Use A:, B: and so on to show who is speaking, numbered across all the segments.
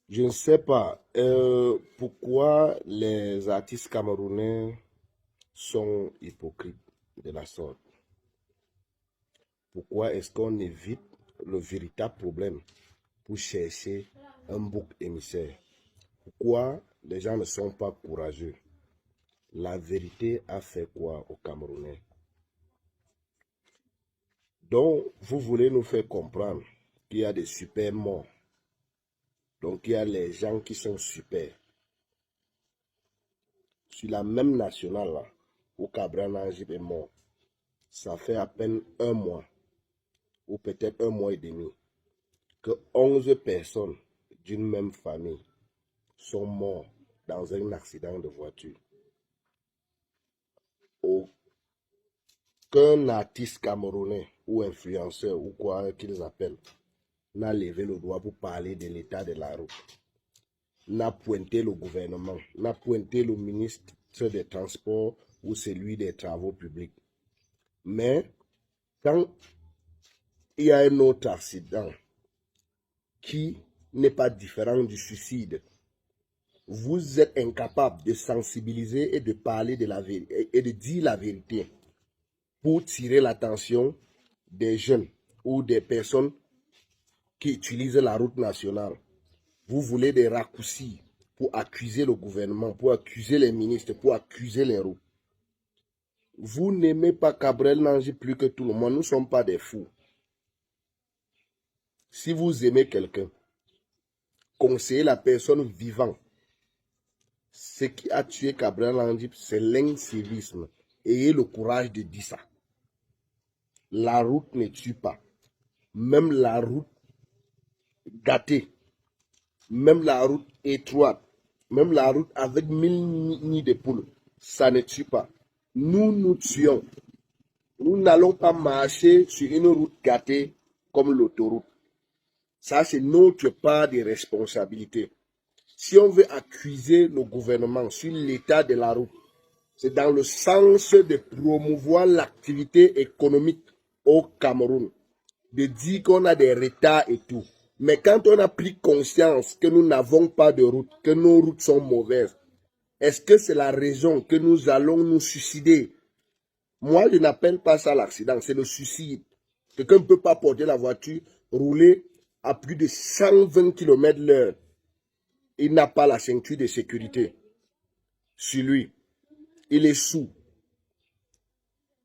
A: Je ne sais pas pourquoi les artistes camerounais sont hypocrites de la sorte. Pourquoi est-ce qu'on évite le véritable problème pour chercher un bouc émissaire? Pourquoi les gens ne sont pas courageux? La vérité a fait quoi aux Camerounais? Donc, vous voulez nous faire comprendre qu'il y a des super morts. Donc, il y a les gens qui sont super. Sur la même nationale, là, où Cabral Nangib est mort, ça fait à peine un mois, ou peut-être un mois et demi, que 11 personnes d'une même famille sont mortes dans un accident de voiture. Aucun artiste camerounais ou influenceur ou quoi qu'ils appellent n'a levé le doigt pour parler de l'état de la route, n'a pointé le gouvernement, n'a pointé le ministre des Transports ou celui des Travaux publics. Mais quand il y a un autre accident qui n'est pas différent du suicide, vous êtes incapable de sensibiliser et de parler de la vérité et de dire la vérité pour tirer l'attention des jeunes ou des personnes qui utilisent la route nationale. Vous voulez des raccourcis pour accuser le gouvernement, pour accuser les ministres, pour accuser les routes. Vous n'aimez pas Cabral Nangib plus que tout le monde. Nous ne sommes pas des fous. Si vous aimez quelqu'un, conseillez la personne vivante. Ce qui a tué Cabral Nangib, c'est l'incivisme. Ayez le courage de dire ça. La route ne tue pas. Même la route gâtée, même la route étroite, même la route avec 1000 nids de poules, ça ne tue pas. Nous, nous tuons. Nous n'allons pas marcher sur une route gâtée comme l'autoroute. Ça, c'est notre part de responsabilité. Si on veut accuser le gouvernement sur l'état de la route, c'est dans le sens de promouvoir l'activité économique au Cameroun, de dire qu'on a des retards et tout. Mais quand on a pris conscience que nous n'avons pas de route, que nos routes sont mauvaises, est-ce que c'est la raison que nous allons nous suicider? Moi, je n'appelle pas ça l'accident, c'est le suicide. Quelqu'un ne peut pas porter la voiture, rouler à plus de 120 km/h. Il n'a pas la ceinture de sécurité sur lui. Il est sous.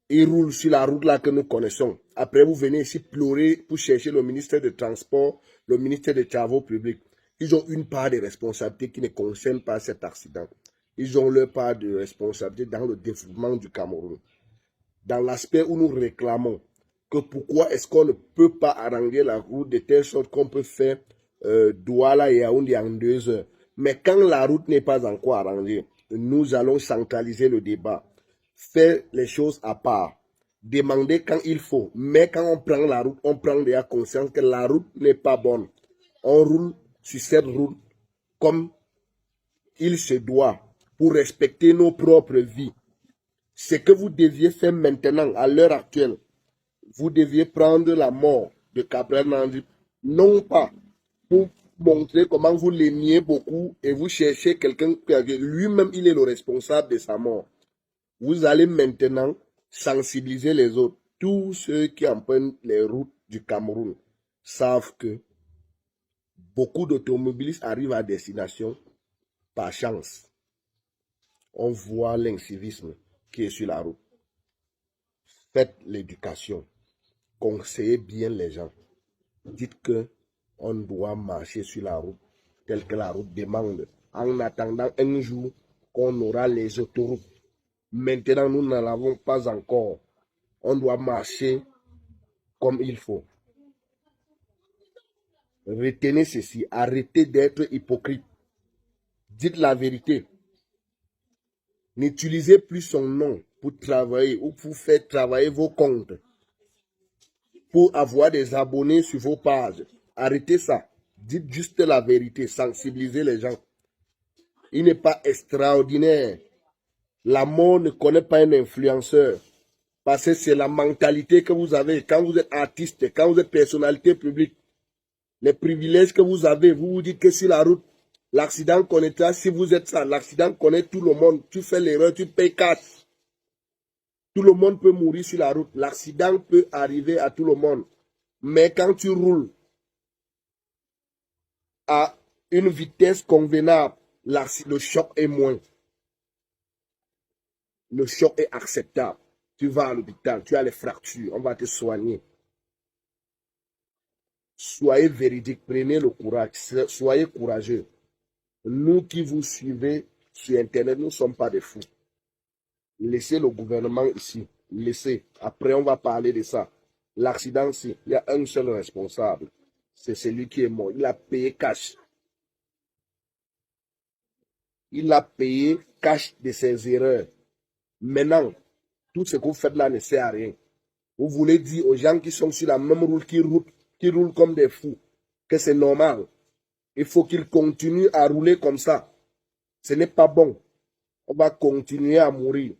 A: Il roule sur la route là que nous connaissons. Après, vous venez ici pleurer pour chercher le ministère des Transports, le ministère des Travaux publics. Ils ont une part de responsabilité qui ne concerne pas cet accident. Ils ont leur part de responsabilité dans le développement du Cameroun. Dans l'aspect où nous réclamons que pourquoi est-ce qu'on ne peut pas arranger la route de telle sorte qu'on peut faire Douala et Yaoundé en 2 heures. Mais quand la route n'est pas encore arrangée, nous allons centraliser le débat, faire les choses à part, demander quand il faut. Mais quand on prend la route, on prend déjà conscience que la route n'est pas bonne. On roule sur cette route comme il se doit pour respecter nos propres vies. Ce que vous deviez faire maintenant, à l'heure actuelle, vous deviez prendre la mort de Cabral Nangib, non pas pour montrer comment vous l'aimiez beaucoup et vous cherchez quelqu'un qui lui-même il est le responsable de sa mort. Vous allez maintenant sensibiliser les autres. Tous ceux qui empruntent les routes du Cameroun savent que beaucoup d'automobilistes arrivent à destination par chance. On voit l'incivisme qui est sur la route. Faites l'éducation. Conseillez bien les gens. Dites que on doit marcher sur la route telle que la route demande. En attendant un jour qu'on aura les autoroutes. Maintenant, nous n'en avons pas encore. On doit marcher comme il faut. Retenez ceci. Arrêtez d'être hypocrite. Dites la vérité. N'utilisez plus son nom pour travailler ou pour faire travailler vos comptes, pour avoir des abonnés sur vos pages. Arrêtez ça. Dites juste la vérité. Sensibilisez les gens. Il n'est pas extraordinaire. La mort ne connaît pas un influenceur. Parce que c'est la mentalité que vous avez. Quand vous êtes artiste, quand vous êtes personnalité publique, les privilèges que vous avez, vous vous dites que sur la route, L'accident connaîtra, si vous êtes ça, l'accident connaît tout le monde. Tu fais l'erreur, tu payes 4. Tout le monde peut mourir sur la route. L'accident peut arriver à tout le monde. Mais quand tu roules à une vitesse convenable, le choc est moins. Le choc est acceptable. Tu vas à l'hôpital, tu as les fractures, on va te soigner. Soyez véridique, prenez le courage, soyez courageux. Nous qui vous suivez sur Internet, nous ne sommes pas des fous. Laissez le gouvernement ici. Laissez. Après, on va parler de ça. L'accident, il y a un seul responsable. C'est celui qui est mort. Il a payé cash. Il a payé cash de ses erreurs. Maintenant, tout ce que vous faites là ne sert à rien. Vous voulez dire aux gens qui sont sur la même route, qui roulent comme des fous, que c'est normal. Il faut qu'ils continuent à rouler comme ça. Ce n'est pas bon. On va continuer à mourir.